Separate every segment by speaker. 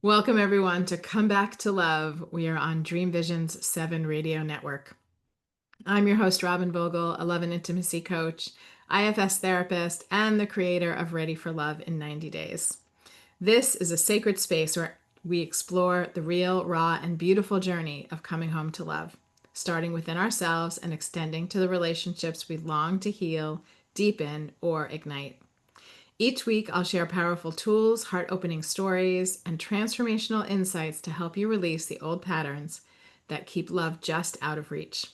Speaker 1: Welcome, everyone, to Come Back to Love. We are on Dream Vision's 7 radio network. I'm your host, Robyn Vogel, a love and intimacy coach, IFS therapist, and the creator of Ready for Love in 90 Days. This is a sacred space where we explore the real, raw, and beautiful journey of coming home to love, starting within ourselves and extending to the relationships we long to heal, deepen, or ignite. Each week, I'll share powerful tools, heart opening stories, and transformational insights to help you release the old patterns that keep love just out of reach.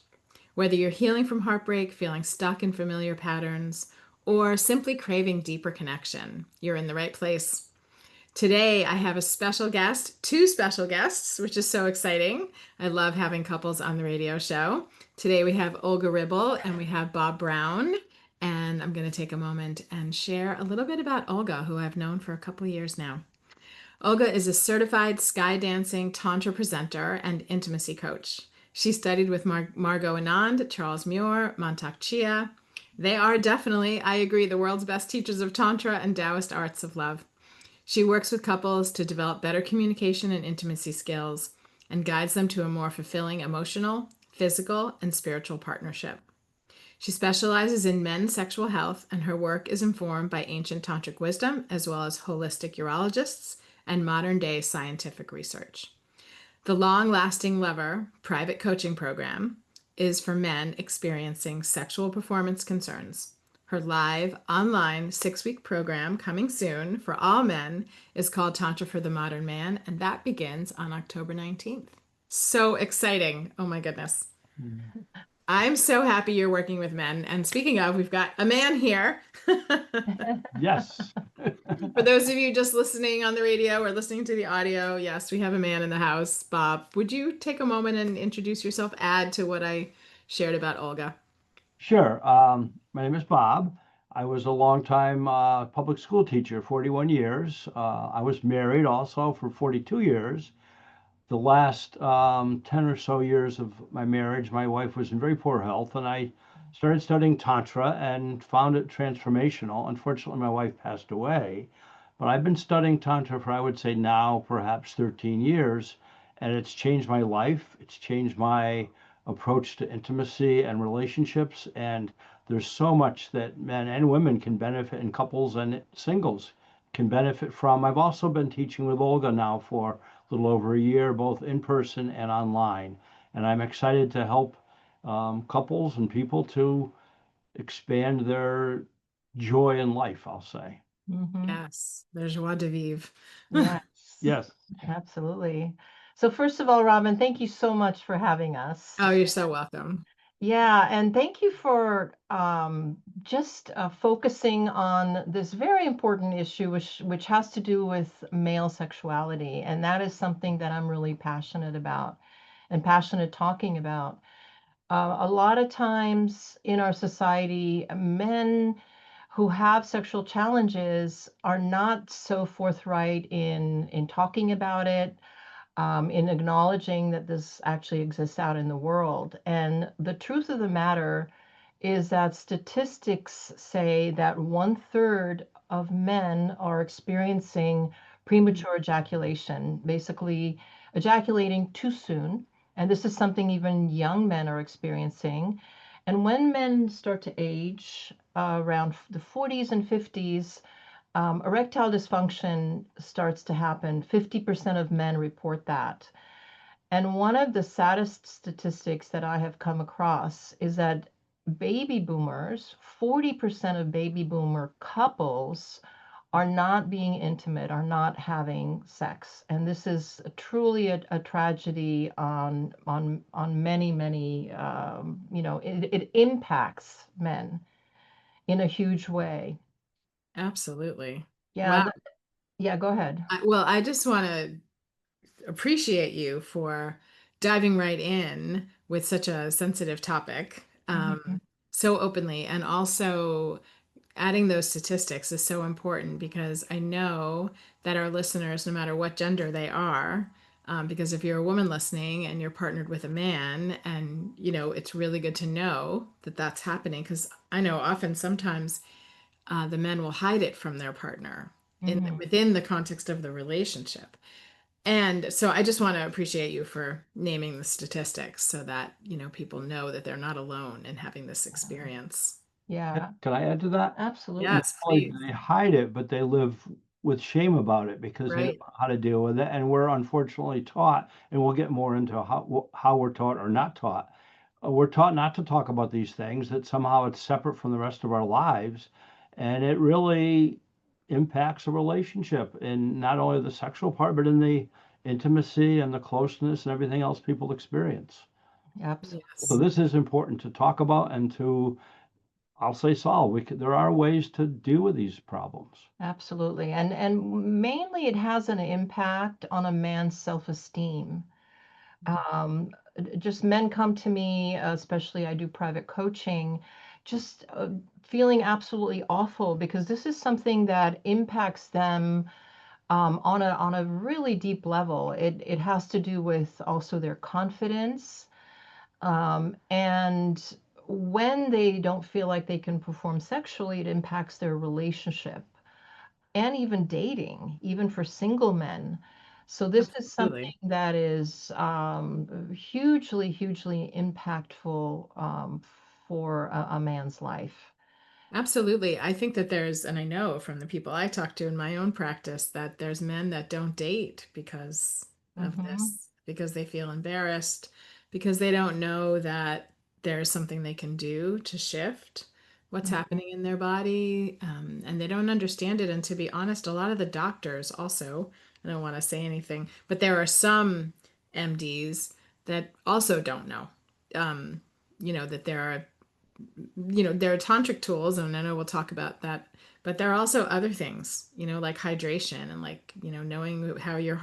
Speaker 1: Whether you're healing from heartbreak, feeling stuck in familiar patterns, or simply craving deeper connection, you're in the right place. Today, I have a special guest, two special guests, which is so exciting. I love having couples on the radio show. Today, we have Olga Ribble and we have Bob Brown. And I'm going to take a moment and share a little bit about Olga, who I've known for a couple of years now. Olga is a certified sky dancing Tantra presenter and intimacy coach. She studied with Margot Anand, Charles Muir, Mantak Chia. They are definitely, I agree, the world's best teachers of Tantra and Taoist arts of love. She works with couples to develop better communication and intimacy skills and guides them to a more fulfilling emotional, physical, and spiritual partnership. She specializes in men's sexual health, and her work is informed by ancient tantric wisdom as well as holistic urologists and modern day scientific research. The Long Lasting Lover private coaching program is for men experiencing sexual performance concerns. Her live online 6-week program coming soon for all men is called Tantra for the Modern Man, and that begins on October 19th. So exciting. Oh my goodness. I'm so happy you're working with men. And speaking of, we've got a man here.
Speaker 2: Yes.
Speaker 1: For those of you just listening on the radio or listening to the audio, yes, we have a man in the house. Bob, would you take a moment and introduce yourself, add to what I shared about Olga?
Speaker 2: Sure. My name is Bob. I was a longtime public school teacher, 41 years. I was married also for 42 years. The last 10 or so years of my marriage, my wife was in very poor health, and I started studying Tantra and found it transformational. Unfortunately, my wife passed away, but I've been studying Tantra for, I would say now, perhaps 13 years, and it's changed my life. It's changed my approach to intimacy and relationships. And there's so much that men and women can benefit, and couples and singles can benefit from. I've also been teaching with Olga now for a little over a year, both in person and online. And I'm excited to help couples and people to expand their joy in life, I'll say.
Speaker 3: Hmm.
Speaker 1: Yes, there's joie de vivre.
Speaker 3: Yes,
Speaker 2: Yes.
Speaker 3: absolutely. So first of all, Robyn, thank you so much for having us.
Speaker 1: Oh, you're so welcome.
Speaker 3: Yeah, and thank you for just focusing on this very important issue, which has to do with male sexuality, and that is something that I'm really passionate about and passionate talking about. A lot of times in our society, men who have sexual challenges are not so forthright in talking about it, in acknowledging that this actually exists out in the world. And the truth of the matter is that statistics say that 1/3 of men are experiencing premature ejaculation, basically ejaculating too soon. And this is something even young men are experiencing. And when men start to age around the 40s and 50s, erectile dysfunction starts to happen. 50% of men report that. And one of the saddest statistics that I have come across is that baby boomers, 40% of baby boomer couples are not being intimate, are not having sex. And this is truly a tragedy on many, it impacts men in a huge way.
Speaker 1: Absolutely.
Speaker 3: Yeah,
Speaker 1: Wow.
Speaker 3: yeah, go ahead.
Speaker 1: Well, I just want to appreciate you for diving right in with such a sensitive topic,
Speaker 3: Mhm.
Speaker 1: so openly, and also adding those statistics is so important because I know that our listeners, no matter what gender they are, because if you're a woman listening and you're partnered with a man, and it's really good to know that that's happening because I know often sometimes the men will hide it from their partner
Speaker 3: Mhm.
Speaker 1: within the context of the relationship. And so I just want to appreciate you for naming the statistics so that, people know that they're not alone in having this experience.
Speaker 3: Yeah,
Speaker 2: Can I add to that?
Speaker 3: absolutely.
Speaker 2: Not
Speaker 1: Yes,
Speaker 2: only
Speaker 1: please.
Speaker 2: do they hide it, but they live with shame about it because they don't
Speaker 1: Right.
Speaker 2: know how to deal with it. And we're unfortunately taught, and we'll get more into how we're taught or not taught. We're taught not to talk about these things, that somehow it's separate from the rest of our lives. And it really impacts a relationship in not only the sexual part, but in the intimacy and the closeness and everything else people experience. So
Speaker 1: Yes.
Speaker 2: this is important to talk about and to, I'll say, solve. There are ways to deal with these problems.
Speaker 3: Absolutely. And mainly it has an impact on a man's self-esteem. Um, just men come to me, especially I do private coaching, just feeling absolutely awful because this is something that impacts them on a really deep level. It has to do with also their confidence. And when they don't feel like they can perform sexually, it impacts their relationship and even dating, even for single men. So this is something
Speaker 1: Absolutely.
Speaker 3: that is hugely, hugely impactful for a man's life.
Speaker 1: Absolutely. I think that and I know from the people I talk to in my own practice, that there's men that don't date because of
Speaker 3: Hmm.
Speaker 1: this, because they feel embarrassed, because they don't know that there's something they can do to shift what's happening in their body. And they don't understand it. And to be honest, a lot of the doctors also, I don't want to say anything, but there are some MDs that also don't know, that there are there are tantric tools, and I know we'll talk about that, but there are also other things, like hydration and like, knowing how your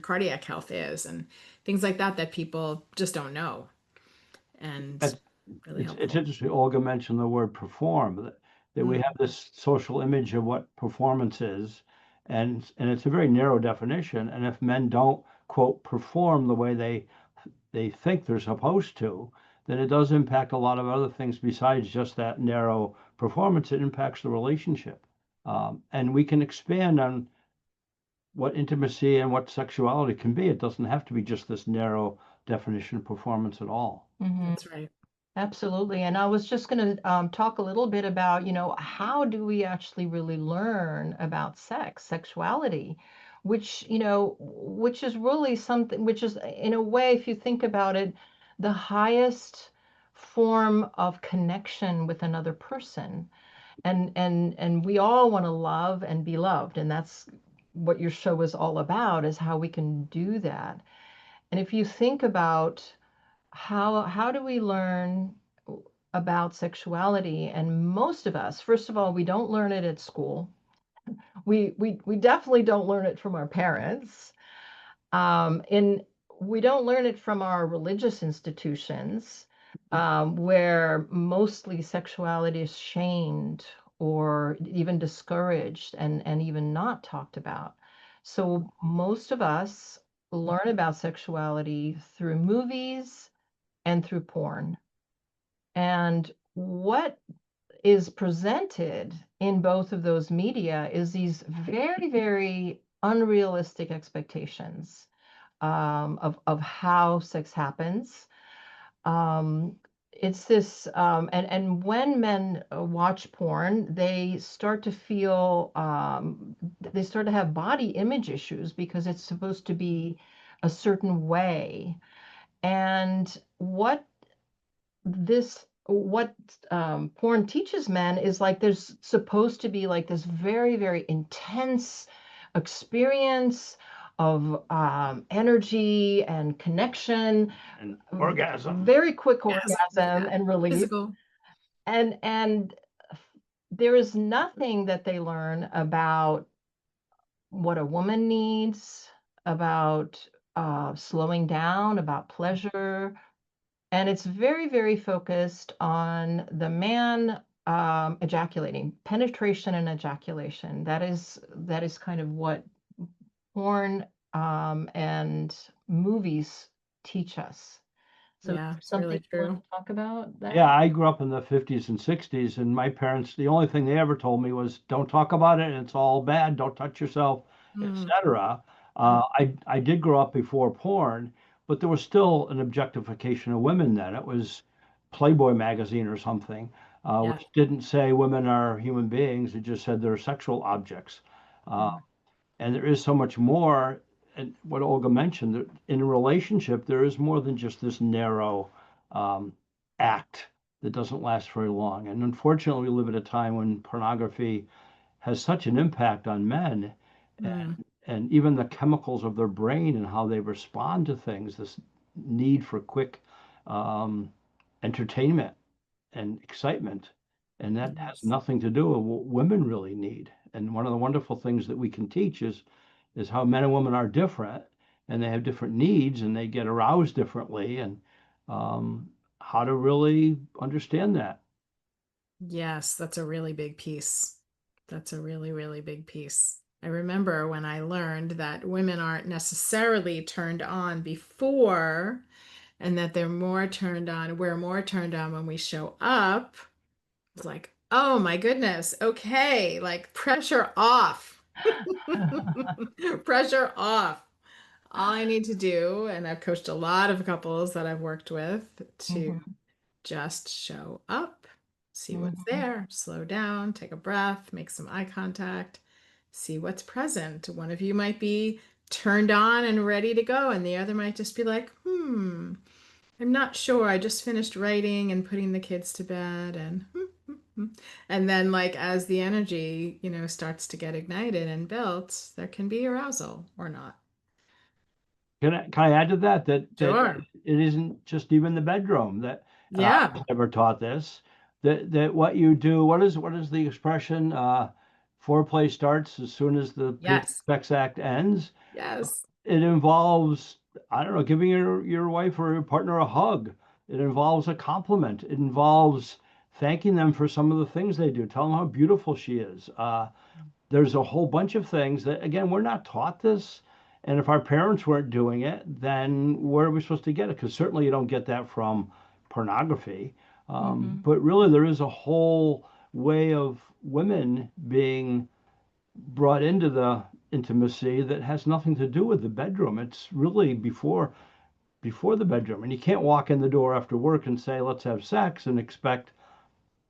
Speaker 1: cardiac health is and things like that that people just don't know and
Speaker 2: That's,
Speaker 1: really
Speaker 2: it's
Speaker 1: helpful.
Speaker 2: interesting. Olga mentioned the word perform, that we have
Speaker 1: Mm,
Speaker 2: this social image of what performance is, and it's a very narrow definition. And if men don't, quote, perform the way they think they're supposed to, then it does impact a lot of other things besides just that narrow performance. It impacts the relationship. And we can expand on what intimacy and what sexuality can be. It doesn't have to be just this narrow definition of performance at all.
Speaker 3: Hmm.
Speaker 1: that's right.
Speaker 3: Absolutely. And I was just going to talk a little bit about, how do we actually really learn about sex, sexuality, which, which is really something, which is in a way, if you think about it, the highest form of connection with another person. And we all want to love and be loved. And that's what your show is all about, is how we can do that. And if you think about how do we learn about sexuality? And most of us, first of all, we don't learn it at school. We definitely don't learn it from our parents. And we don't learn it from our religious institutions, where mostly sexuality is shamed or even discouraged and even not talked about. So most of us learn about sexuality through movies and through porn. And what is presented in both of those media is these very, very unrealistic expectations of how sex happens. It's this, and when men watch porn, they start to have body image issues because it's supposed to be a certain way. And what porn teaches men is like there's supposed to be like this very, very intense experience of energy and connection,
Speaker 2: And orgasm.
Speaker 3: very quick
Speaker 1: Yes,
Speaker 3: orgasm
Speaker 1: yeah.
Speaker 3: and release.
Speaker 1: Physical.
Speaker 3: And there is nothing that they learn about what a woman needs, about slowing down, about pleasure, and it's very, very focused on the man ejaculating, penetration and ejaculation. That is kind of what porn and movies teach us. So
Speaker 1: Yeah, it's
Speaker 3: something
Speaker 1: really
Speaker 3: you want
Speaker 1: true.
Speaker 3: to talk about
Speaker 2: Yeah,
Speaker 3: that?
Speaker 2: I grew up in the 50s and 60s, and my parents, the only thing they ever told me was don't talk about it, and it's all bad, don't touch yourself,
Speaker 1: Mm,
Speaker 2: etc.
Speaker 1: Mm,
Speaker 2: I did grow up before porn, but there was still an objectification of women then. It was Playboy magazine or something,
Speaker 1: yeah.
Speaker 2: which didn't say women are human beings. It just said they're sexual objects. Uh,
Speaker 1: Mhm.
Speaker 2: and there is so much more. And what Olga mentioned, that in a relationship, there is more than just this narrow um, act that doesn't last very long. And unfortunately, we live at a time when pornography has such an impact on men,
Speaker 1: Mm,
Speaker 2: and even the chemicals of their brain and how they respond to things, this need for quick um, entertainment and excitement. And that has
Speaker 1: yes.
Speaker 2: nothing to do with what women really need. And one of the wonderful things that we can teach is how men and women are different, and they have different needs, and they get aroused differently, and um, how to really understand that.
Speaker 1: Yes, that's a really big piece. That's a really, really big piece. I remember when I learned that women aren't necessarily turned on before, and that we're more turned on when we show up. It's like, oh my goodness, okay, like pressure off. Pressure off. All I need to do, and I've coached a lot of couples that I've worked with to
Speaker 3: Mhm,
Speaker 1: just show up, see what's
Speaker 3: mhm,
Speaker 1: there, slow down, take a breath, make some eye contact, see what's present. One of you might be turned on and ready to go, and the other might just be like, I'm not sure. I just finished writing and putting the kids to bed, and and then like as the energy, starts to get ignited and built, there can be arousal or not.
Speaker 2: Can I add to that that
Speaker 1: Sure.
Speaker 2: it isn't just even the bedroom that I
Speaker 1: Yeah.
Speaker 2: was never taught this, that what you do, what is the expression, foreplay starts as soon as the painful
Speaker 1: Yes.
Speaker 2: sex act ends.
Speaker 1: Yes.
Speaker 2: It involves, I don't know, giving your wife or your partner a hug. It involves a compliment. It involves thanking them for some of the things they do. Tell them how beautiful she is. There's a whole bunch of things that, again, we're not taught this. And if our parents weren't doing it, then where are we supposed to get it? Because certainly you don't get that from pornography.
Speaker 3: mhm.
Speaker 2: But really, there is a whole way of women being brought into the intimacy that has nothing to do with the bedroom. It's really before the bedroom. And you can't walk in the door after work and say, let's have sex and expect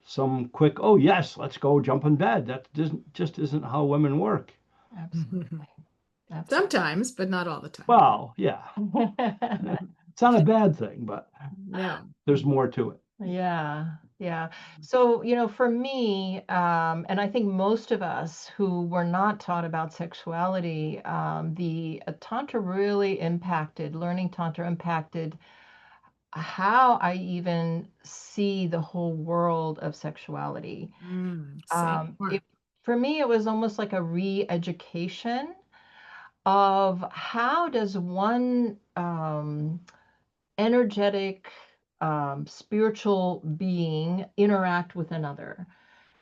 Speaker 2: some quick, oh yes, let's go jump in bed. That just isn't how women work.
Speaker 3: Absolutely. Absolutely.
Speaker 1: Sometimes, but not all the time.
Speaker 2: Well, yeah, it's not a bad thing, but
Speaker 1: No.
Speaker 2: there's more to it.
Speaker 3: Yeah, yeah. So, for me, and I think most of us who were not taught about sexuality, the Tantra really impacted, learning Tantra impacted how I even see the whole world of sexuality.
Speaker 1: Say
Speaker 3: It,
Speaker 1: more.
Speaker 3: for me, it was almost like a re-education of how does one energetic, spiritual being interact with another.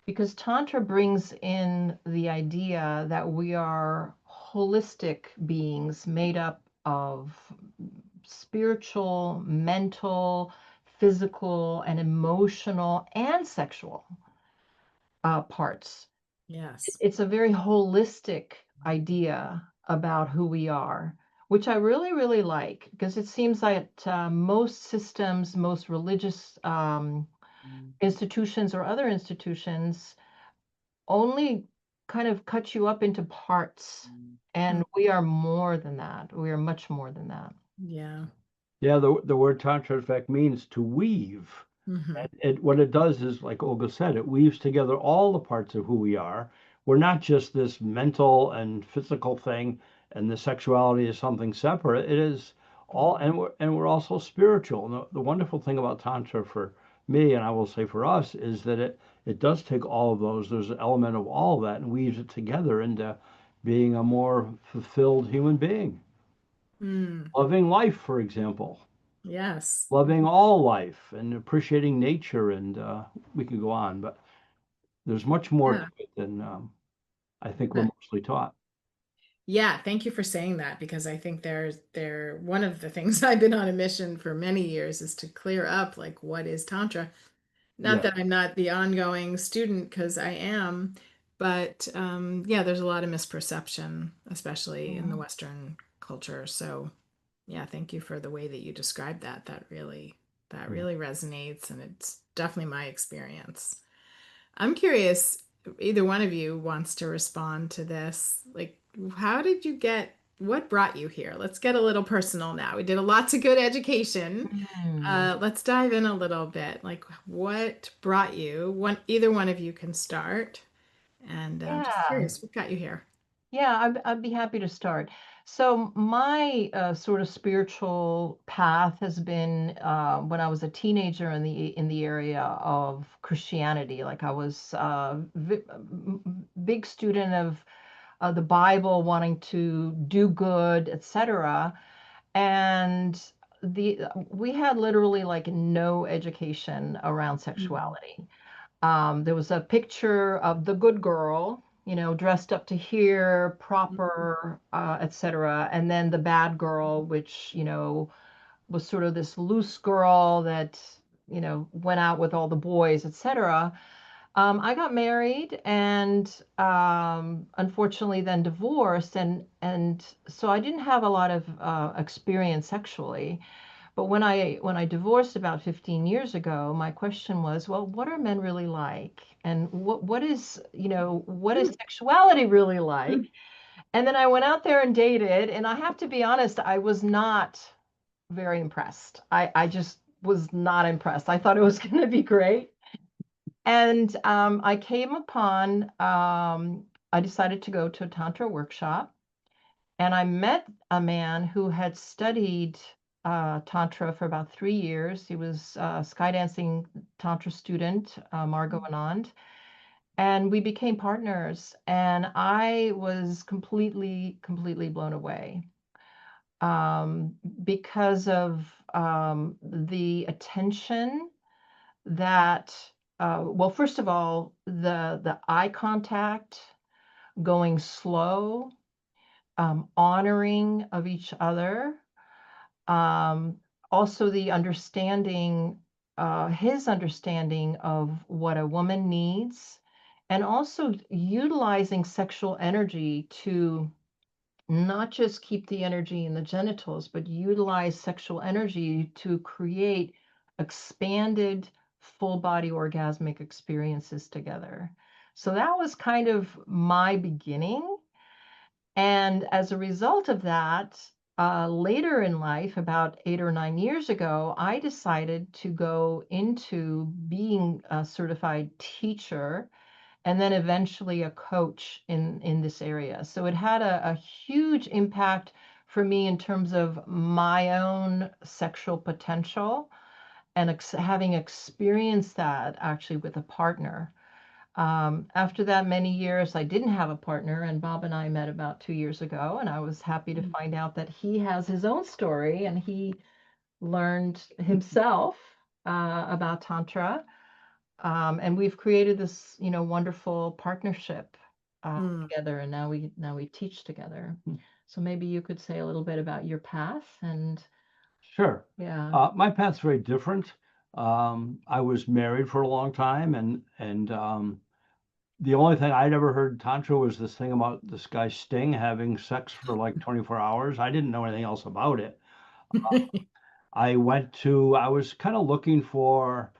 Speaker 3: Because Tantra brings in the idea that we are holistic beings made up of spiritual, mental, physical, and emotional and sexual parts.
Speaker 1: Yes.
Speaker 3: It's a very holistic idea about who we are, which I really, really like because it seems that most systems, most religious institutions or other institutions only kind of cut you up into parts.
Speaker 1: Mm,
Speaker 3: And we are more than that. We are much more than that.
Speaker 1: yeah.
Speaker 2: Yeah, the word tantra, in fact, means to weave.
Speaker 1: Hmm.
Speaker 2: What it does is, like Olga said, it weaves together all the parts of who we are. We're not just this mental and physical thing, and the sexuality is something separate. It is all, and we're also spiritual. And the wonderful thing about Tantra for me, and I will say for us, is that it does take all of those. There's an element of all of that and weaves it together into being a more fulfilled human being.
Speaker 1: Mm,
Speaker 2: Loving life, for example,
Speaker 1: yes.
Speaker 2: loving all life and appreciating nature, and we could go on, but there's much more to
Speaker 1: Yeah.
Speaker 2: it than I think we're
Speaker 1: But
Speaker 2: mostly taught.
Speaker 1: yeah, thank you for saying that because I think there one of the things I've been on a mission for many years is to clear up like what is Tantra. Not
Speaker 2: Yeah,
Speaker 1: that I'm not the ongoing student because I am, But yeah, there's a lot of misperception, especially in the
Speaker 3: Mhm.
Speaker 1: Western culture. So yeah, thank you for the way that you described that. That
Speaker 2: Mm.
Speaker 1: really resonates, and it's definitely my experience. I'm curious, if either one of you wants to respond to this. Like, how did you get, what brought you here? Let's get a little personal now. We did a lots of good education.
Speaker 3: Mm.
Speaker 1: Let's dive in a little bit. Like, what brought you? Either one of you can start. And I'm just
Speaker 3: Yeah.
Speaker 1: curious, what got you here?
Speaker 3: Yeah, I'd be happy to start. So my sort of spiritual path has been when I was a teenager in the area of Christianity. Like I was big student of the Bible, wanting to do good, etc. And the we had literally like no education around
Speaker 1: Mm,
Speaker 3: sexuality. There was a picture of the good girl, dressed up to here,
Speaker 1: mm,
Speaker 3: proper, etc. And then the bad girl, which, was sort of this loose girl that, went out with all the boys, etc. I got married and unfortunately then divorced, and so I didn't have a lot of experience sexually. But when I divorced about 15 years ago, my question was, well, what are men really like? And what is
Speaker 1: mm,
Speaker 3: sexuality really like?
Speaker 1: mm.
Speaker 3: And then I went out there and dated, and I have to be honest, I was not very impressed. I just was not impressed. I thought it was going to be great. And I came upon, I decided to go to a Tantra workshop, and I met a man who had studied Tantra for about 3 years. He was a Skydancing Tantra student, Margot Anand, and we became partners. And I was completely blown away um, because of the attention that, well, first of all, the eye contact, going slow, honoring of each other, um, also the understanding, his understanding of what a woman needs, and also utilizing sexual energy to not just keep the energy in the genitals, but utilize sexual energy to create expanded full body orgasmic experiences together. So that was kind of my beginning. And as a result of that, later in life, about 8 or 9 years ago, I decided to go into being a certified teacher and then eventually a coach in this area. So it had a huge impact for me in terms of my own sexual potential and having experienced that actually with a partner. After that many years, I didn't have a partner, and Bob and I met about 2 years ago, and I was happy to find out that he has his own story and he learned himself about Tantra. And we've created this, wonderful partnership
Speaker 1: Mm.
Speaker 3: together, and now we teach together. So maybe you could say a little bit about your path and
Speaker 2: Sure.
Speaker 3: yeah.
Speaker 2: My path's very different. I was married for a long time, and the only thing I'd ever heard Tantra was this thing about this guy Sting having sex for like 24 hours. I didn't know anything else about it. I was kind of looking for,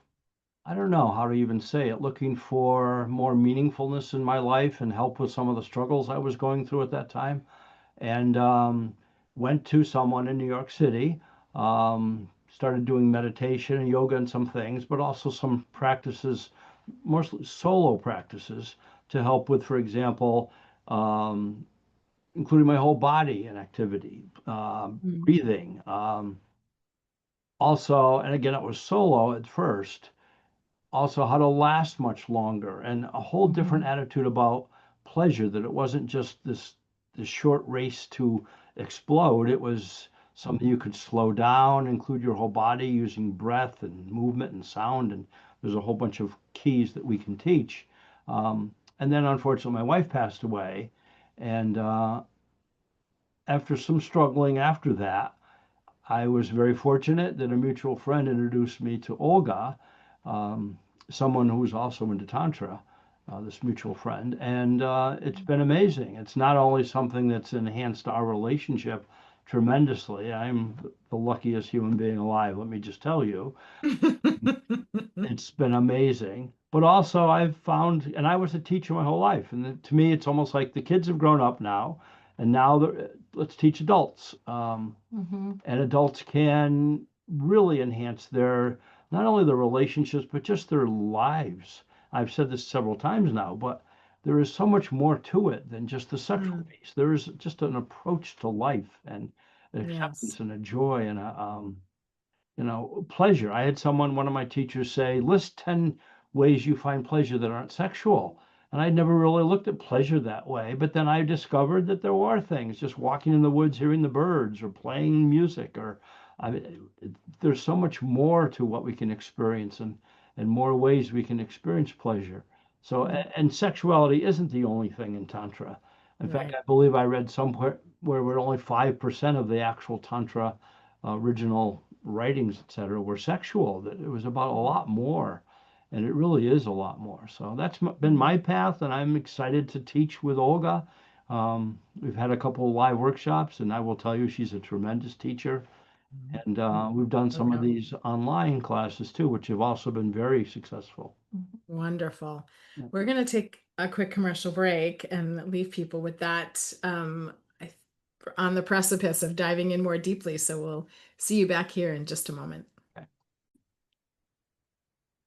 Speaker 2: I don't know how to even say it, looking for more meaningfulness in my life and help with some of the struggles I was going through at that time. And went to someone in New York City, started doing meditation and yoga and some things, but also some practices, mostly solo practices to help with, for example, um, including my whole body and activity,
Speaker 1: Mm,
Speaker 2: breathing. Also, and again, it was solo at first, also how to last much longer and a whole different
Speaker 3: Mhm.
Speaker 2: attitude about pleasure, that it wasn't just this short race to explode. It was something you could slow down, include your whole body using breath and movement and sound, and there's a whole bunch of keys that we can teach. And then unfortunately my wife passed away, and after some struggling after that, I was very fortunate that a mutual friend introduced me to Olga, um, someone who was also into Tantra. this mutual friend, and it's been amazing. It's not only something that's enhanced our relationship tremendously. I'm the luckiest human being alive, let me just tell you. It's been amazing. But also, I've found, and I was a teacher my whole life, and to me, it's almost like the kids have grown up now, and now let's teach adults. And adults can really enhance their not only their relationships but just their lives. I've said this several times now, but there is so much more to it than just the sexual
Speaker 1: Mm,
Speaker 2: piece. There is just an approach to life and
Speaker 1: yes.
Speaker 2: acceptance and a joy and a pleasure. I had one of my teachers say, list 10 ways you find pleasure that aren't sexual. And I'd never really looked at pleasure that way. But then I discovered that there are things, just walking in the woods, hearing the birds, or playing music, or I mean, there's so much more to what we can experience and more ways we can experience pleasure. So,
Speaker 1: Mm,
Speaker 2: and sexuality isn't the only thing in Tantra. In fact,
Speaker 1: right.
Speaker 2: I believe I read somewhere where we're only 5% of the actual Tantra original writings, etc., were sexual, that it was about a lot more. And it really is a lot more. So that's been
Speaker 1: Mm,
Speaker 2: my path, and I'm excited to teach with Olga. We've had a couple of live workshops, and I will tell you, she's a tremendous teacher. And we've done
Speaker 1: no
Speaker 2: some of
Speaker 1: doubt.
Speaker 2: these online classes too, which have also been very successful.
Speaker 1: Wonderful.
Speaker 2: Yeah.
Speaker 1: We're going to take a quick commercial break and leave people with that on the precipice of diving in more deeply. So we'll see you back here in just a moment.
Speaker 2: Okay.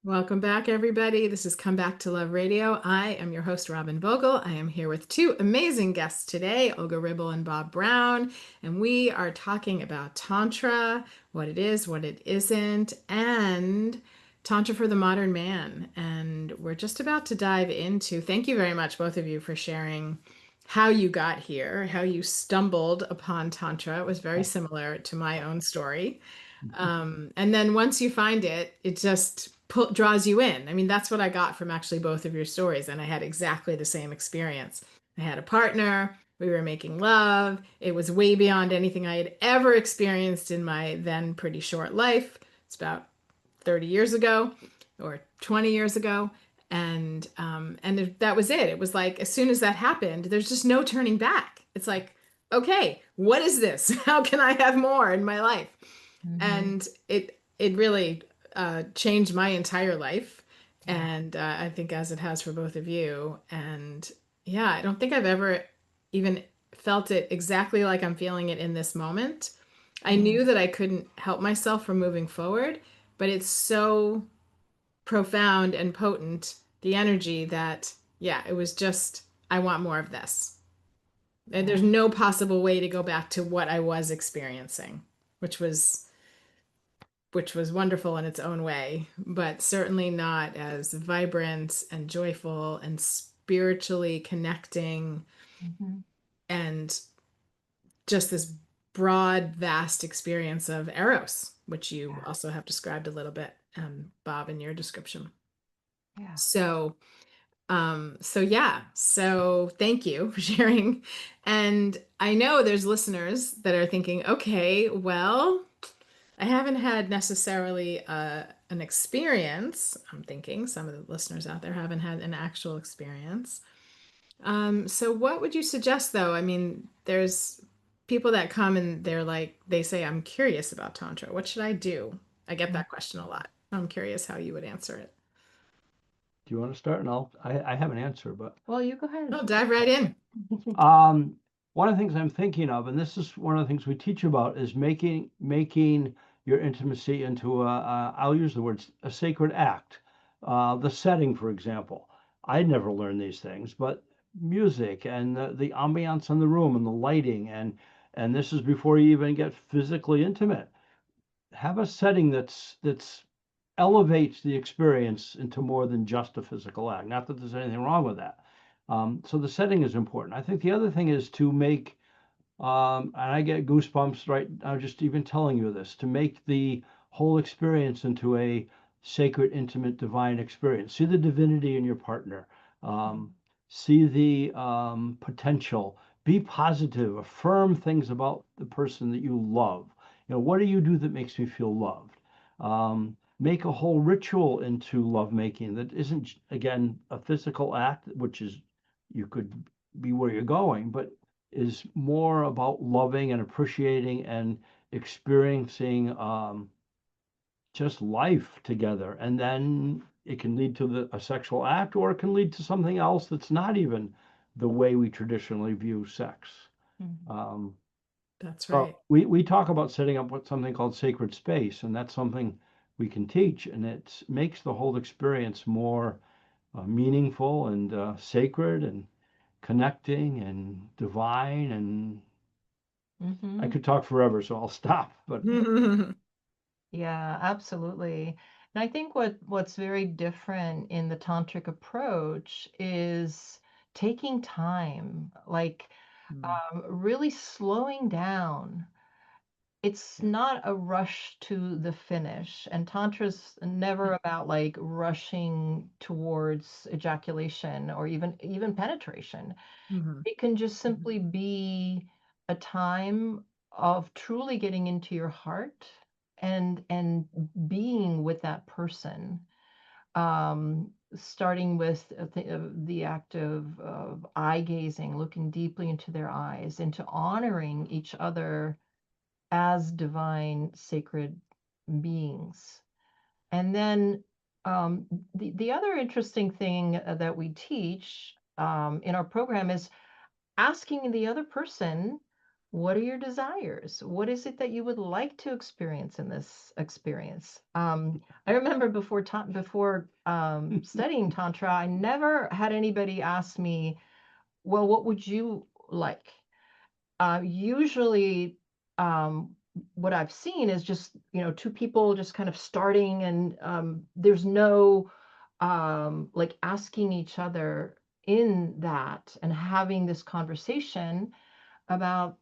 Speaker 1: Welcome back, everybody. This is Come Back to Love Radio. I am your host, Robyn Vogel. I am here with two amazing guests today, Olga and Bob Brown, and we are talking about Tantra, what it is, what it isn't, and Tantra for the modern man. And we're just about to dive into, thank you very much, both of you, for sharing how you got here, how you stumbled upon Tantra. It was very similar to my own story. And then once you find it, it just draws you in. I mean, that's what I got from actually both of your stories. And I had exactly the same experience. I had a partner, we were making love. It was way beyond anything I had ever experienced in my then pretty short life. It's about 30 years ago or 20 years ago. And that was it. It was like as soon as that happened, there's just no turning back. It's like, okay, what is this? How can I have more in my life? And it really changed my entire life,
Speaker 3: Yeah.
Speaker 1: and I think as it has for both of you. And yeah, I don't think I've ever even felt it exactly like I'm feeling it in this moment. I knew that I couldn't help myself from moving forward, but it's so profound and potent, the energy, that yeah, it was just, I want more of this. And
Speaker 3: Yeah.
Speaker 1: there's no possible way to go back to what I was experiencing, which was wonderful in its own way, but certainly not as vibrant and joyful and spiritually connecting
Speaker 3: Mhm.
Speaker 1: and just this broad, vast experience of Eros, which you
Speaker 3: Yeah.
Speaker 1: also have described a little bit, Bob, in your description.
Speaker 3: Yeah.
Speaker 1: So, so yeah, so thank you for sharing. And I know there's listeners that are thinking, okay, well, I haven't had necessarily an experience. I'm thinking some of the listeners out there haven't had an actual experience. So what would you suggest though? I mean, there's people that come and they're like, they say, I'm curious about Tantra. What should I do? I get that question a lot. I'm curious how you would answer it.
Speaker 2: Do you want to start? And I have an answer, but
Speaker 3: Well, you go ahead.
Speaker 1: Oh, dive right in.
Speaker 2: Um, one of the things I'm thinking of, and this is one of the things we teach about, is making your intimacy into I'll use the words a sacred act. The setting, for example. I never learned these things, but music and the ambiance in the room and the lighting and this is before you even get physically intimate. Have a setting that's elevates the experience into more than just a physical act. Not that there's anything wrong with that. So the setting is important. I think the other thing is to make, and I get goosebumps right now just even telling you this, to make the whole experience into a sacred, intimate, divine experience. See the divinity in your partner. Um, See the potential. Be positive. Affirm things about the person that you love. What do you do that makes me feel loved? make a whole ritual into lovemaking that isn't, again, a physical act, which is you could be where you're going, but is more about loving and appreciating and experiencing just life together. And then it can lead to a sexual act, or it can lead to something else that's not even the way we traditionally view sex.
Speaker 3: Mhm.
Speaker 2: Um,
Speaker 1: That's
Speaker 2: so
Speaker 1: right.
Speaker 2: we talk about setting up what something called sacred space, and that's something we can teach, and it makes the whole experience more meaningful and sacred and connecting and divine. And I
Speaker 3: Mhm.
Speaker 2: could talk forever, so I'll stop. But
Speaker 3: Yeah, absolutely. And I think what's very different in the tantric approach is taking time, like
Speaker 1: Mm,
Speaker 3: really slowing down. It's
Speaker 2: yeah,
Speaker 3: not a rush to the finish, and tantra's never about like rushing towards ejaculation or even penetration.
Speaker 1: mhm,
Speaker 3: It can just simply be a time of truly getting into your heart and being with that person. Starting with the act of eye gazing, looking deeply into their eyes, into honoring each other as divine, sacred beings. And then the other interesting thing that we teach in our program is asking the other person, what are your desires? What is it that you would like to experience in this experience? I remember before studying Tantra, I never had anybody ask me, well, what would you like? Usually, um, what I've seen is just, two people just kind of starting, and there's no like asking each other in that and having this conversation about,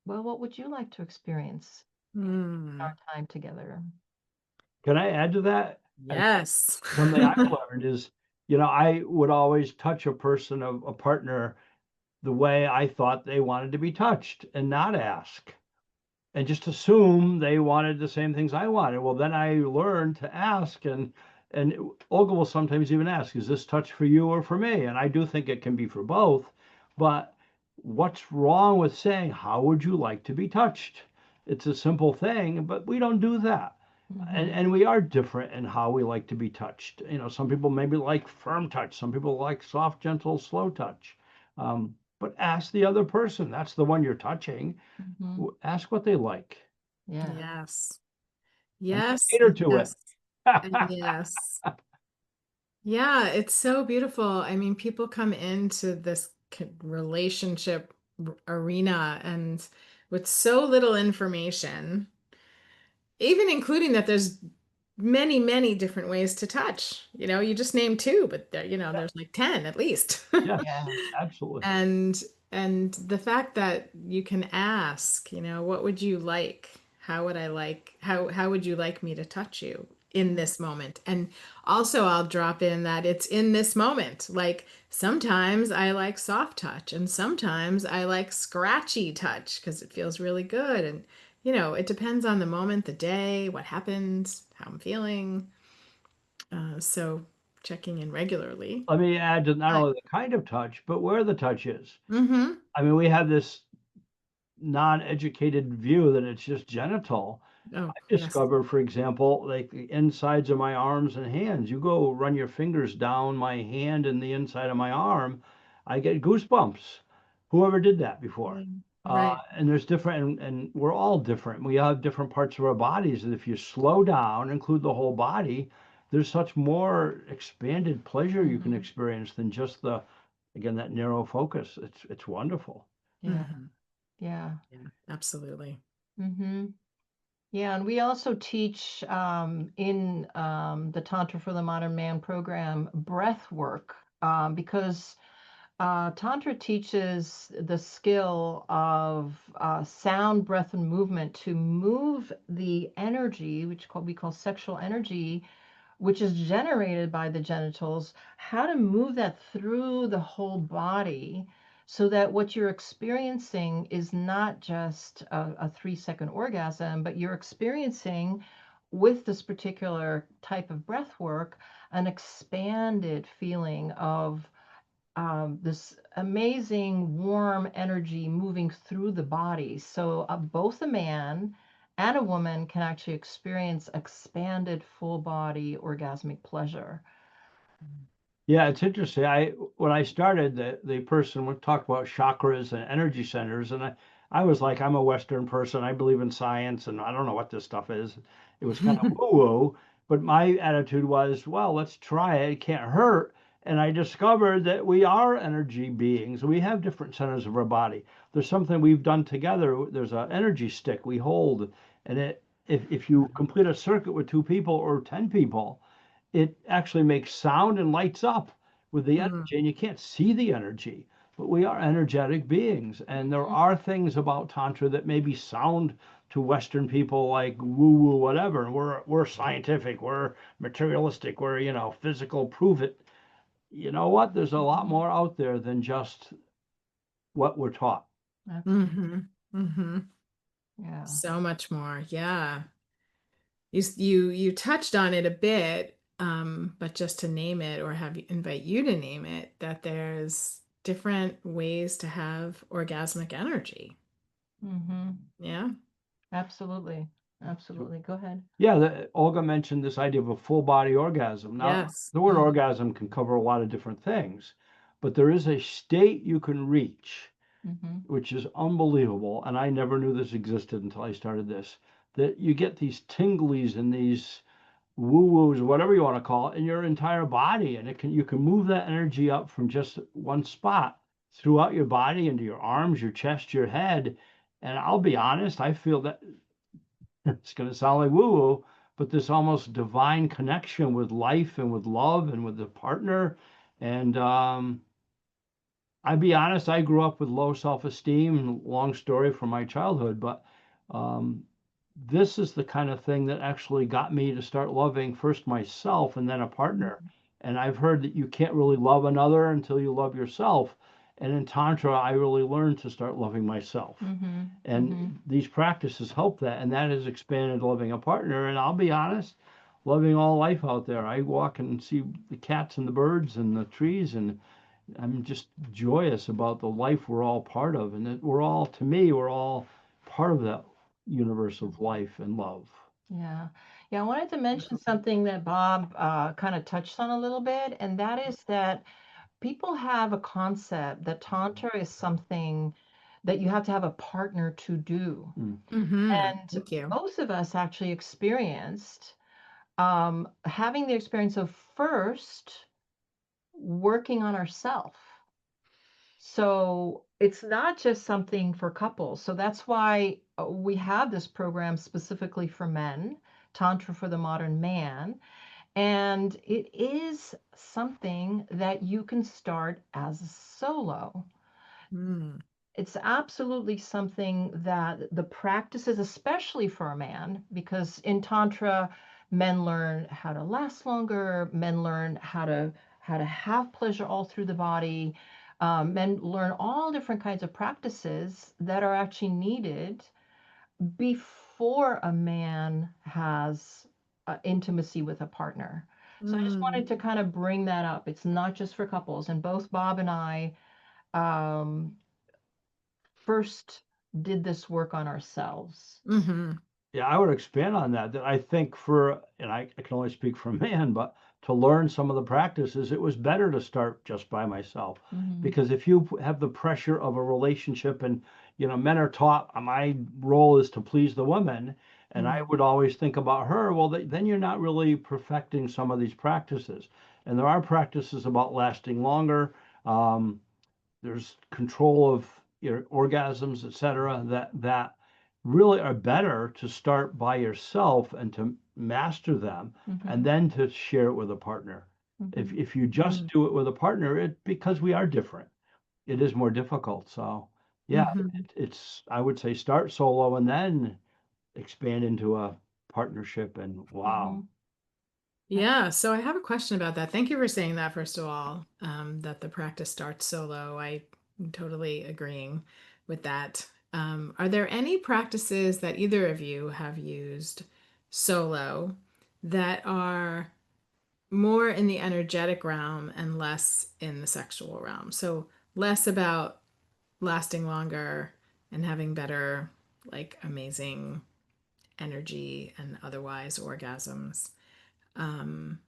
Speaker 3: well, what would you like to experience in
Speaker 1: mm.
Speaker 3: our time together?
Speaker 2: can I add to that? And
Speaker 1: Yes.
Speaker 2: something I've learned is, I would always touch a person, a partner, the way I thought they wanted to be touched and not ask and just assume they wanted the same things I wanted. Well, then I learned to ask, and Olga will sometimes even ask, "Is this touch for you or for me?" And I do think it can be for both. But what's wrong with saying, "How would you like to be touched?" It's a simple thing, but we don't do that. And,
Speaker 3: Hmm.
Speaker 2: and we are different in how we like to be touched. Some people maybe like firm touch, some people like soft, gentle, slow touch. But ask the other person. That's the one you're touching.
Speaker 3: Hmm.
Speaker 2: Ask what they like
Speaker 3: Yeah.
Speaker 1: Yes.
Speaker 2: and then
Speaker 1: Yes.
Speaker 2: cater to it.
Speaker 1: Yes. And yes. Yeah, it's so beautiful. I mean, people come into this relationship arena and with so little information, even including that there's many, many different ways to touch. You just named two, but there's like 10 at least.
Speaker 2: Yes,
Speaker 3: Yeah.
Speaker 2: absolutely.
Speaker 1: And the fact that you can ask, what would you like? How would you like me to touch you in this moment? And also I'll drop in that it's in this moment. Like sometimes I like soft touch and sometimes I like scratchy touch because it feels really good. And it depends on the moment, the day, what happened, how I'm feeling. So checking in regularly.
Speaker 2: Let me add to not
Speaker 1: Hi.
Speaker 2: only the kind of touch, but where the touch is.
Speaker 1: Mm-hmm.
Speaker 2: I mean, we have this non-educated view that it's just genital.
Speaker 1: Oh,
Speaker 2: I
Speaker 1: yes.
Speaker 2: discover, for example, like the insides of my arms and hands. You go run your fingers down my hand and the inside of my arm, I get goosebumps. Whoever did that before?
Speaker 1: Yeah. Right.
Speaker 2: And there's different, and we're all different. We have different parts of our bodies. And if you slow down, include the whole body, there's such more expanded pleasure you can
Speaker 3: Hmm.
Speaker 2: experience than just again, that narrow focus. It's wonderful.
Speaker 3: Yeah.
Speaker 1: Hmm.
Speaker 3: Yeah.
Speaker 1: Yeah, absolutely.
Speaker 3: Hmm. Yeah, and we also teach in the Tantra for the Modern Man program breath work because Tantra teaches the skill of sound, breath, and movement to move the energy, we call sexual energy, which is generated by the genitals, how to move that through the whole body so that what you're experiencing is not just a 3-second orgasm, but you're experiencing with this particular type of breath work, an expanded feeling of this amazing warm energy moving through the body. So both a man and a woman can actually experience expanded full body orgasmic pleasure.
Speaker 2: Yeah, it's interesting. When I started, the person would talk about chakras and energy centers, and I was like, I'm a Western person. I believe in science, and I don't know what this stuff is. It was kind of woo-woo, but my attitude was, well, let's try it. It can't hurt. And I discovered that we are energy beings. We have different centers of our body. There's something we've done together. There's an energy stick we hold, and if you complete a circuit with two people or 10 people, it actually makes sound and lights up with the
Speaker 1: Mm,
Speaker 2: energy, and you can't see the energy, but we are energetic beings. And there are things about Tantra that maybe sound to Western people like woo woo, whatever. And we're scientific, we're materialistic, we're, physical, prove it. You know what? There's a lot more out there than just what we're taught.
Speaker 1: mm-hmm, mm-hmm.
Speaker 3: Yeah.
Speaker 1: So much more. Yeah. You touched on it a bit, but just to name it or invite you to name it, that there's different ways to have orgasmic energy.
Speaker 3: Mm-hmm.
Speaker 1: Yeah.
Speaker 3: Absolutely.
Speaker 2: So,
Speaker 3: Absolutely. Go ahead.
Speaker 2: yeah, Olga mentioned this idea of a full body orgasm. Now,
Speaker 1: Yes.
Speaker 2: the word orgasm can cover a lot of different things, but there is a state you can reach,
Speaker 3: Mm-hmm.
Speaker 2: which is unbelievable. And I never knew this existed until I started this, that you get these tinglies and these woo-woos, whatever you want to call it, in your entire body. And you can move that energy up from just one spot throughout your body into your arms, your chest, your head. And I'll be honest, I feel that it's going to sound like woo-woo, but this almost divine connection with life and with love and with the partner. And I'd be honest, I grew up with low self-esteem, long story from my childhood, but um, this is the kind of thing that actually got me to start loving first myself and then a partner. And I've heard that you can't really love another until you love yourself. And in Tantra, I really learned to start loving myself.
Speaker 3: Mm-hmm. Mm-hmm.
Speaker 2: And these practices help that. And that has expanded loving a partner. And I'll be honest, loving all life out there. I walk and see the cats and the birds and the trees, and I'm just joyous about the life we're all part of, and that we're all, to me, we're all part of that universe of life and love.
Speaker 3: Yeah. Yeah. I wanted to mention something that Bob kind of touched on a little bit, and that is that people have a concept that Tantra is something that you have to have a partner to do.
Speaker 2: Mm.
Speaker 1: Mm-hmm.
Speaker 3: And
Speaker 1: Thank you.
Speaker 3: most of us actually experienced having the experience of first working on ourselves. So it's not just something for couples. So that's why we have this program specifically for men, Tantra for the Modern Man. And it is something that you can start as a solo.
Speaker 1: Mm.
Speaker 3: It's absolutely something that the practices, especially for a man, because in Tantra, men learn how to last longer, men learn how to have pleasure all through the body. Men learn all different kinds of practices that are actually needed before a man has intimacy with a partner. So I just
Speaker 1: Mm.
Speaker 3: wanted to kind of bring that up. It's not just for couples, and both Bob and I um, first did this work on ourselves.
Speaker 1: Mm-hmm.
Speaker 2: Yeah, I would expand on that. That I think and I can only speak for a man, but to learn some of the practices, it was better to start just by myself.
Speaker 3: Mm-hmm.
Speaker 2: Because if you have the pressure of a relationship, and men are taught my role is to please the woman, and I
Speaker 1: Mm.
Speaker 2: would always think about her, well, then you're not really perfecting some of these practices. And there are practices about lasting longer. Um, there's control of your orgasms, etc., that really are better to start by yourself and to master them,
Speaker 3: Mm-hmm.
Speaker 2: and then to share it with a partner. If
Speaker 3: Mm-hmm.
Speaker 2: if you just
Speaker 1: Mm.
Speaker 2: do it with a partner, because we are different, it is more difficult. So yeah,
Speaker 1: Mm-hmm.
Speaker 2: it's I would say start solo and then expand into a partnership. And
Speaker 3: Mm-hmm.
Speaker 2: wow.
Speaker 1: Yeah, so I have a question about that. Thank you for saying that, first of all, that the practice starts solo. I am totally agreeing with that. Are there any practices that either of you have used solo that are more in the energetic realm and less in the sexual realm. So less about lasting longer and having better, like amazing energy and otherwise orgasms, um,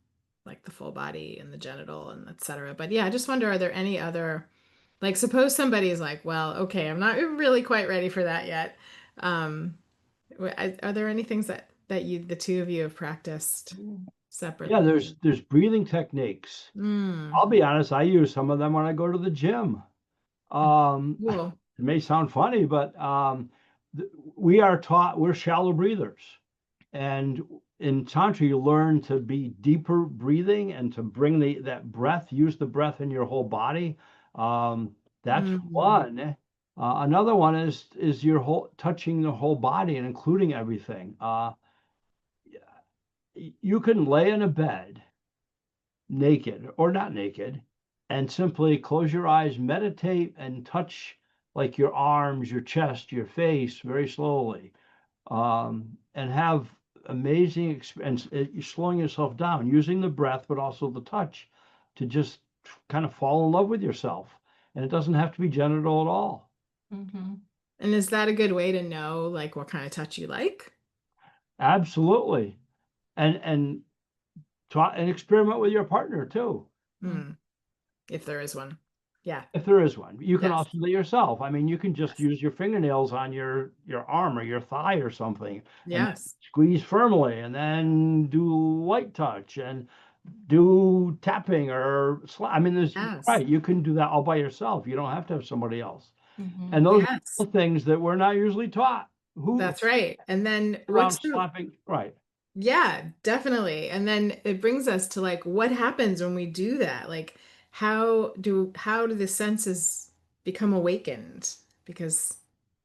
Speaker 1: like the full body and the genital and etc. But yeah, I just wonder, are there any other, like, suppose somebody is like, well, okay, I'm not really quite ready for that yet. Um, are there any things that you, the two of you, have practiced
Speaker 2: Yeah,
Speaker 1: separately?
Speaker 2: there's breathing techniques.
Speaker 1: Mm,
Speaker 2: I'll be honest, I use some of them when I go to the gym.
Speaker 1: cool.
Speaker 2: It may sound funny, but we are taught we're shallow breathers. And in Tantra, you learn to be deeper breathing and to bring that breath, use the breath in your whole body. That's
Speaker 1: Mm,
Speaker 2: one. Another one is your whole touching the whole body and including everything. You can lay in a bed naked or not naked and simply close your eyes, meditate, and touch like your arms, your chest, your face very slowly, and have amazing experience. You're slowing yourself down, using the breath, but also the touch to just kind of fall in love with yourself. And it doesn't have to be genital at all.
Speaker 3: Mm-hmm.
Speaker 1: and is that a good way to know like what kind of touch you like?
Speaker 2: Absolutely. And try and experiment with your partner too.
Speaker 1: Hmm, if there is one. Yeah.
Speaker 2: If there is one. You can
Speaker 1: Yes.
Speaker 2: also do it yourself. I mean, you can just
Speaker 1: Yes.
Speaker 2: use your fingernails on your arm or your thigh or something, and then
Speaker 1: Yes.
Speaker 2: squeeze firmly, and then do light touch and do tapping or I mean, there's
Speaker 1: Yes.
Speaker 2: right. You can do that all by yourself. You don't have to have somebody else.
Speaker 3: Mm-hmm.
Speaker 2: And those are
Speaker 1: Yes.
Speaker 2: the things that we're not usually taught. Who
Speaker 1: That's right. And then
Speaker 2: around
Speaker 1: what's the,
Speaker 2: slapping? Right.
Speaker 1: yeah, definitely. And then it brings us to like what happens when we do that? Like how do the senses become awakened? Because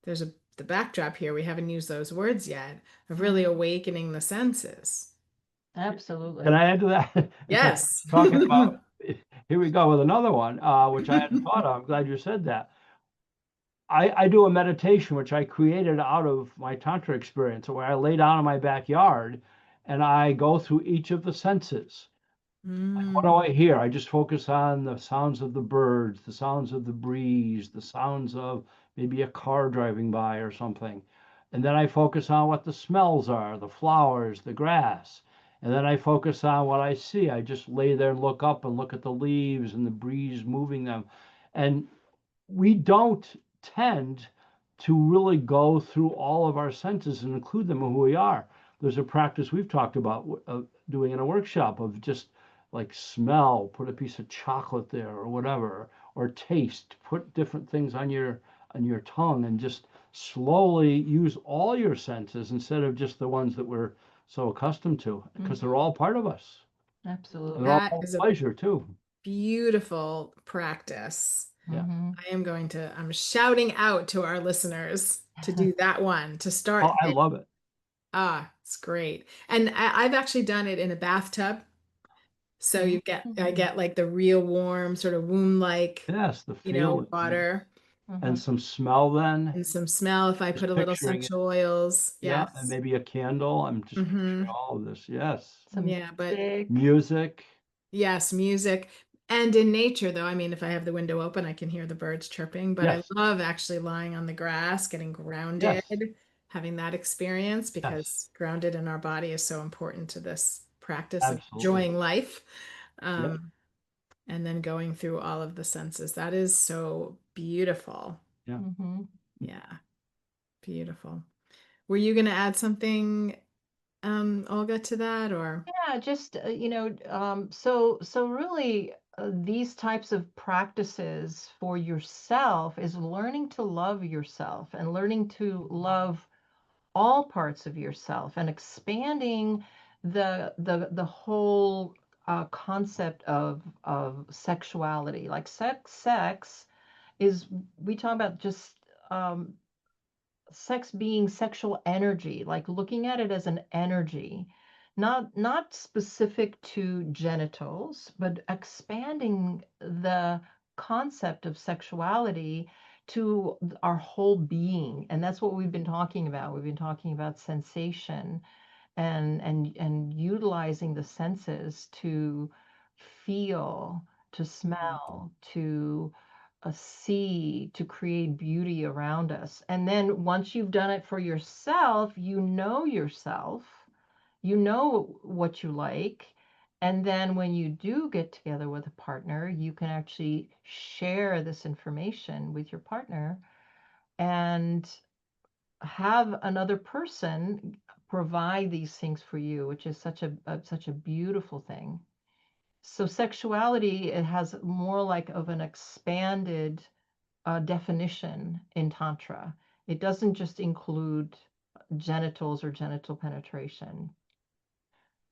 Speaker 1: there's a the backdrop here, we haven't used those words yet, of really
Speaker 3: Mm-hmm.
Speaker 1: awakening the senses.
Speaker 2: Can
Speaker 3: Absolutely.
Speaker 2: I add to that? Because
Speaker 1: Yes.
Speaker 2: talking about here we go with another one, which I hadn't thought of. I'm glad you said that. I do a meditation which I created out of my Tantra experience where I lay down in my backyard and I go through each of the senses. What do
Speaker 1: Mm,
Speaker 2: I hear? I just focus on the sounds of the birds, the sounds of the breeze, the sounds of maybe a car driving by or something. And then I focus on what the smells are, the flowers, the grass. And then I focus on what I see. I just lay there and look up and look at the leaves and the breeze moving them. And we don't tend to really go through all of our senses and include them in who we are. There's a practice we've talked about doing in a workshop of just like smell, put a piece of chocolate there or whatever, or taste, put different things on your tongue and just slowly use all your senses instead of just the ones that we're so accustomed to, because they're
Speaker 3: Mm-hmm.
Speaker 2: all part of us. And they're
Speaker 3: Absolutely.
Speaker 2: all
Speaker 1: that
Speaker 2: part
Speaker 1: is
Speaker 2: of
Speaker 1: a
Speaker 2: pleasure too.
Speaker 1: beautiful practice.
Speaker 2: Yeah.
Speaker 3: Mm-hmm.
Speaker 1: I'm shouting out to our listeners to do that one, to
Speaker 2: Oh,
Speaker 1: start
Speaker 2: I
Speaker 1: there.
Speaker 2: love it.
Speaker 1: Ah, it's great. And I've actually done it in a bathtub. So I
Speaker 3: Mm-hmm.
Speaker 1: get like the real warm, sort of womb-like,
Speaker 2: Yes, the feeling. Yeah.
Speaker 1: water
Speaker 2: And
Speaker 3: Mm-hmm.
Speaker 2: some smell then,
Speaker 1: and some smell if I put
Speaker 2: just
Speaker 1: a little
Speaker 2: picturing it.
Speaker 1: essential oils.
Speaker 2: Yeah, and
Speaker 1: Yes.
Speaker 2: maybe a candle. I'm just picturing
Speaker 1: Hmm.
Speaker 2: all of this. Yes.
Speaker 3: Some
Speaker 1: Yeah, but
Speaker 3: music.
Speaker 2: Music.
Speaker 1: yes, music. And in nature, though, I mean, if I have the window open, I can hear the birds chirping, but I
Speaker 2: Yes.
Speaker 1: love actually lying on the grass, getting grounded,
Speaker 2: Yes.
Speaker 1: having that experience
Speaker 2: Yes.
Speaker 1: because grounded in our body is so important to this practice of
Speaker 2: Absolutely.
Speaker 1: enjoying life.
Speaker 2: Yep.
Speaker 1: Um, and then going through all of the senses. That is so beautiful.
Speaker 2: Yeah.
Speaker 3: Mm-hmm.
Speaker 1: Yeah, beautiful. Were you going to add something, Olga, to that or?
Speaker 3: Yeah, just so really, these types of practices for yourself is learning to love yourself and learning to love all parts of yourself and expanding the whole concept of sexuality. Like sex is, we talk about just um, sex being sexual energy, like looking at it as an energy, not specific to genitals, but expanding the concept of sexuality to our whole being. And that's what we've been talking about. We've been talking about sensation and utilizing the senses to feel, to smell, to see, to create beauty around us. And then once you've done it for yourself, yourself, you know what you like. And then when you do get together with a partner, you can actually share this information with your partner and have another person provide these things for you, which is such a beautiful thing. So sexuality, it has more like of an expanded definition in Tantra. It doesn't just include genitals or genital penetration.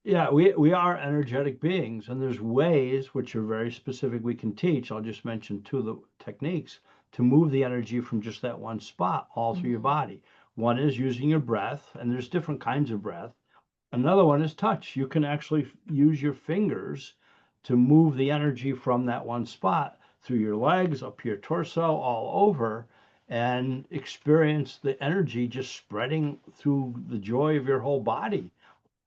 Speaker 2: Yeah, we are energetic beings, and there's ways which are very specific we can teach. I'll just mention two of the techniques to move the energy from just that one spot all through your
Speaker 3: Mhm.
Speaker 2: body. One is using your breath, and there's different kinds of breath. Another one is touch. You can actually use your fingers to move the energy from that one spot through your legs, up your torso, all over, and experience the energy just spreading through the joy of your whole body.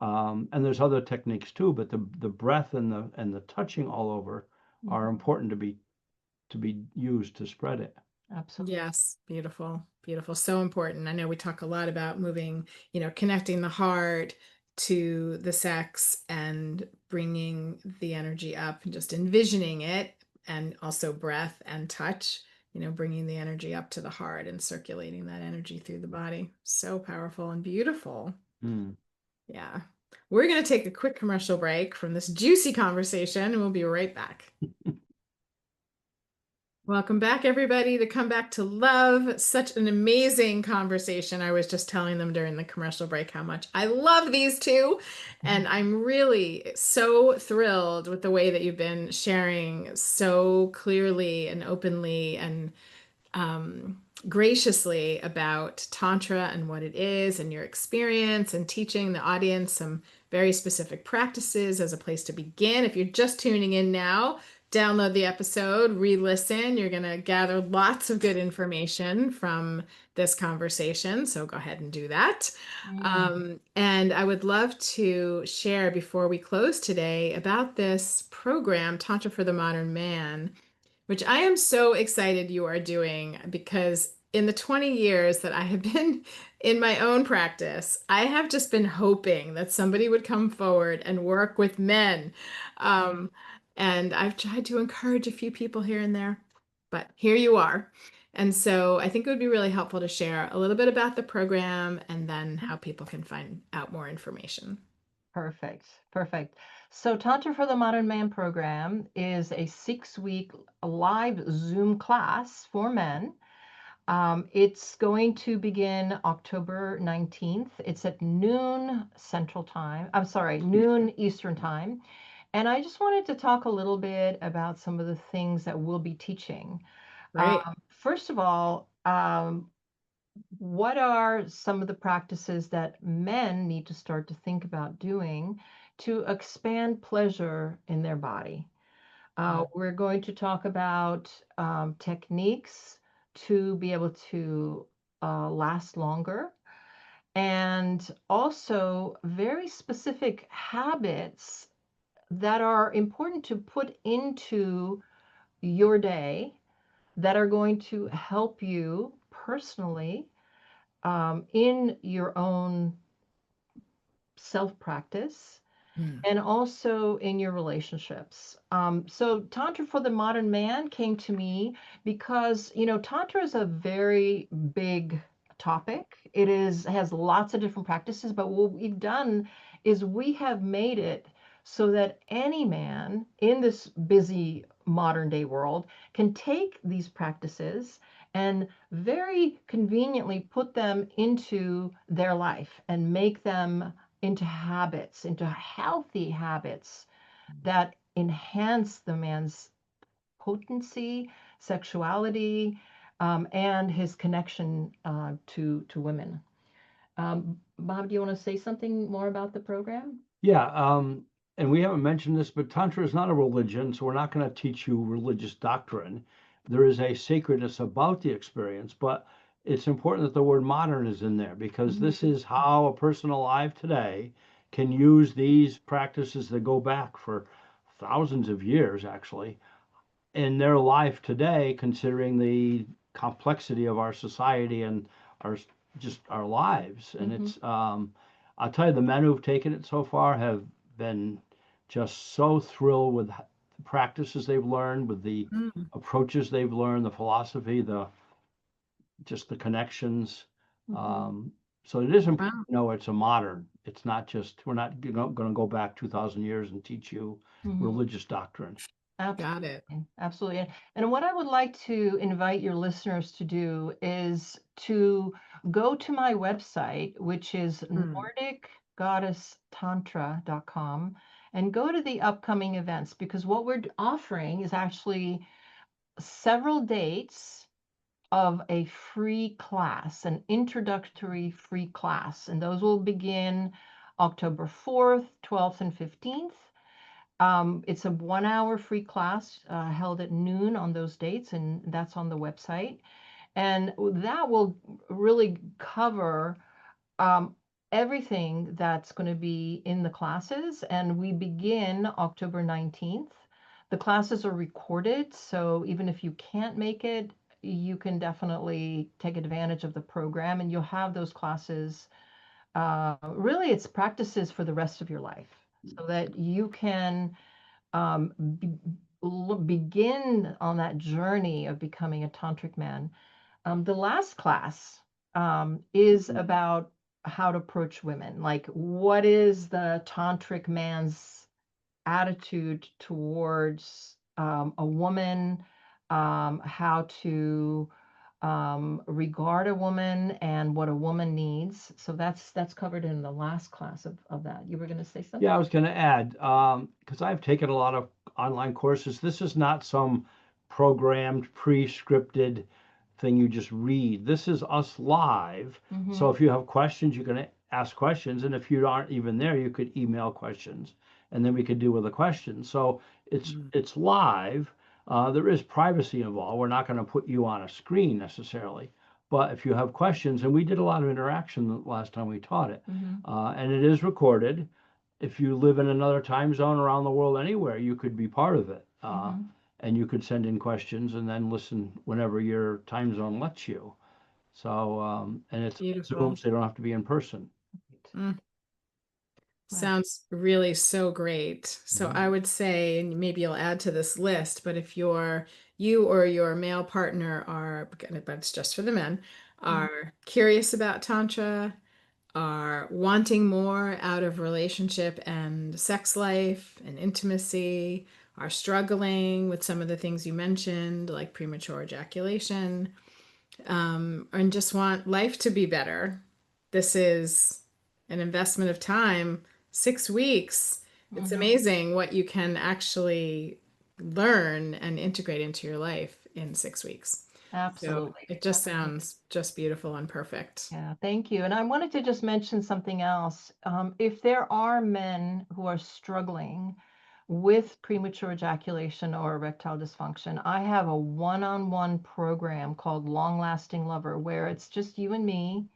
Speaker 2: And there's other techniques too, but the breath and the touching all over are
Speaker 3: Mhm.
Speaker 2: important to be used to spread it.
Speaker 3: Absolutely.
Speaker 1: Yes, beautiful, beautiful. So important. I know we talk a lot about moving, connecting the heart to the sex and bringing the energy up and just envisioning it, and also breath and touch, bringing the energy up to the heart and circulating that energy through the body. So powerful and beautiful.
Speaker 2: Hmm.
Speaker 1: Yeah. We're going to take a quick commercial break from this juicy conversation and we'll be right back. Welcome back, everybody, to Come Back to Love. Such an amazing conversation. I was just telling them during the commercial break how much I love these two. And I'm really so thrilled with the way that you've been sharing so clearly and openly and graciously about Tantra and what it is and your experience, and teaching the audience some very specific practices as a place to begin. If you're just tuning in now, download the episode, re-listen. You're going to gather lots of good information from this conversation. So go ahead and do that.
Speaker 3: Mm.
Speaker 1: And I would love to share before we close today about this program, Tantra for the Modern Man, which I am so excited you are doing, because in the 20 years that I have been in my own practice, I have just been hoping that somebody would come forward and work with men. Um, and I've tried to encourage a few people here and there, but here you are. And so I think it would be really helpful to share a little bit about the program and then how people can find out more information.
Speaker 3: Perfect. Perfect. So, Tantra for the Modern Man program is a 6-week live Zoom class for men. It's going to begin October 19th. It's at noon Central Time. I'm sorry,
Speaker 2: Eastern.
Speaker 3: noon Eastern Time. And I just wanted to talk a little bit about some of the things that we'll be teaching.
Speaker 1: Great.
Speaker 3: First of all, what are some of the practices that men need to start to think about doing to expand pleasure in their body? We're going to talk about techniques to be able to last longer, and also very specific habits that are important to put into your day that are going to help you personally in your own self practice
Speaker 1: Mm.
Speaker 3: and also in your relationships. So, Tantra for the Modern Man came to me because, Tantra is a very big topic. It has lots of different practices, but what we've done is we have made it so that any man in this busy modern day world can take these practices and very conveniently put them into their life and make them into habits, into healthy habits that enhance the man's potency, sexuality, and his connection to women. Bob, do you want to say something more about the program?
Speaker 2: Yeah, and we haven't mentioned this, but Tantra is not a religion, so we're not going to teach you religious doctrine. There is a sacredness about the experience, but it's important that the word modern is in there because this is how a person alive today can use these practices that go back for thousands of years, actually, in their life today, considering the complexity of our society and our just our lives. And
Speaker 3: Mm-hmm.
Speaker 2: it's I'll tell you, the men who've taken it so far have been just so thrilled with the practices they've learned, with the
Speaker 1: Mm.
Speaker 2: approaches they've learned, the philosophy, just the connections.
Speaker 3: Mm-hmm.
Speaker 2: Um, so it is important
Speaker 1: Wow.
Speaker 2: to know it's a modern. It's not just we're not going to go back 2,000 years and teach you
Speaker 3: Mm-hmm.
Speaker 2: religious doctrine.
Speaker 1: Got it.
Speaker 3: Absolutely. Absolutely. And what I would like to invite your listeners to do is to go to my website, which is
Speaker 1: Mm.
Speaker 3: nordicgoddesstantra.com, and go to the upcoming events because what we're offering is actually several dates of a free class, an introductory free class. And those will begin October 4th, 12th, and 15th. It's a 1 hour free class held at noon on those dates, and that's on the website. And that will really cover um, everything that's going to be in the classes. And we begin October 19th. The classes are recorded, so even if you can't make it, you can definitely take advantage of the program, and you'll have those classes. Really, it's practices for the rest of your life so that you can um, be, begin on that journey of becoming a tantric man. The last class is about how to approach women. Like, what is the tantric man's attitude towards a woman? How to regard a woman and what a woman needs. So that's covered in the last class of that. You were going to say
Speaker 2: Yeah,
Speaker 3: something?
Speaker 2: I was going to add, because I've taken a lot of online courses. This is not some programmed, pre-scripted thing you just read. This is us live. So
Speaker 3: Mm-hmm.
Speaker 2: if you have questions, you can ask questions. And if you aren't even there, you could email questions, and then we could deal with the questions. So
Speaker 1: Mm.
Speaker 2: it's live. There is privacy involved. We're not going to put you on a screen necessarily. But if you have questions, and we did a lot of interaction the last time we taught it,
Speaker 3: Mm-hmm.
Speaker 2: and it is recorded. If you live in another time zone around the world anywhere, you could be part of it.
Speaker 3: Mm-hmm.
Speaker 2: And you could send in questions and then listen whenever your time zone lets you. So, and it's Zoom,
Speaker 1: Beautiful.
Speaker 2: so they don't have to be in person.
Speaker 1: Mm.
Speaker 3: Right.
Speaker 1: Sounds really so great. So
Speaker 2: Mhm.
Speaker 1: I would say, and maybe you'll add to this list, but if you or your male partner are, but it's just for the men,
Speaker 3: Mhm.
Speaker 1: are curious about Tantra, are wanting more out of relationship and sex life and intimacy, are struggling with some of the things you mentioned, like premature ejaculation, and just want life to be better. This is an investment of time, 6 weeks. It's
Speaker 3: Mhm.
Speaker 1: amazing what you can actually learn and integrate into your life in 6 weeks. So
Speaker 3: Absolutely.
Speaker 1: it just
Speaker 3: Absolutely.
Speaker 1: sounds just beautiful and perfect.
Speaker 3: Yeah, thank you. And I wanted to just mention something else. If there are men who are struggling with premature ejaculation or erectile dysfunction, I have a one-on-one program called Long Lasting Lover, where it's just you and me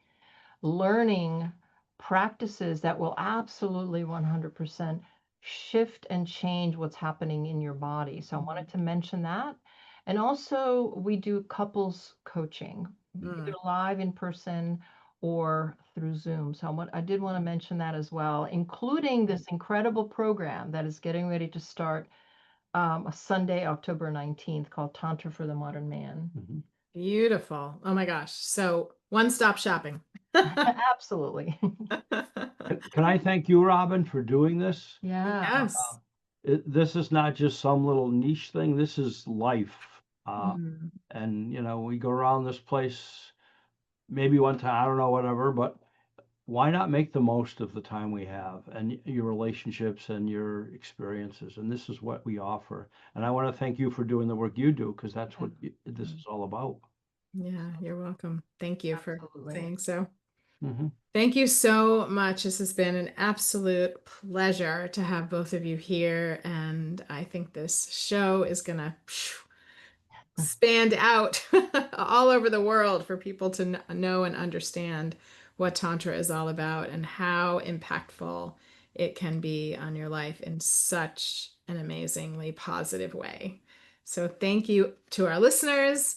Speaker 3: learning practices that will absolutely 100% shift and change what's happening in your body. So I wanted
Speaker 1: Mhm.
Speaker 3: to mention that. And also, we do couples coaching, either
Speaker 1: Mm,
Speaker 3: live in person or through Zoom. So I did want to mention that as well, including this incredible program that is getting ready to start a Sunday, October 19th, called Tantra for the Modern Man.
Speaker 2: Mhm.
Speaker 1: beautiful. Oh my gosh. So one-stop shopping.
Speaker 3: Absolutely.
Speaker 2: Can I thank you, Robin, for doing this?
Speaker 3: Yeah.
Speaker 1: Yes.
Speaker 2: This is not just some little niche thing. This is life.
Speaker 1: Mm,
Speaker 2: And we go around this place maybe one time, I don't know, whatever, but why not make the most of the time we have and your relationships and your experiences? And this is what we offer. And I want to thank you for doing the work you do because that's what this is all about.
Speaker 1: yeah, you're welcome. Thank you for
Speaker 3: Absolutely.
Speaker 1: saying so.
Speaker 2: Hmm.
Speaker 1: Thank you so much. This has been an absolute pleasure to have both of you here. And I think this show is gonna spanned out all over the world for people to know and understand what Tantra is all about and how impactful it can be on your life in such an amazingly positive way. So, thank you to our listeners.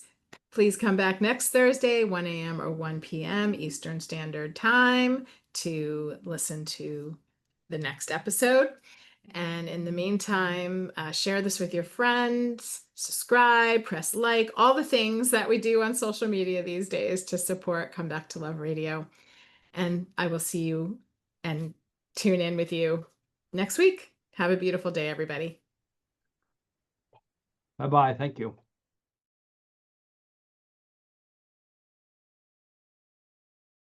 Speaker 1: Please come back next Thursday, 1 a.m. or 1 p.m. Eastern Standard Time, to listen to the next episode. And in the meantime, share this with your friends, subscribe, press like, all the things that we do on social media these days to support Come Back to Love Radio. And I will see you and tune in with you next week. Have a beautiful day, everybody.
Speaker 2: Bye-bye. Thank you.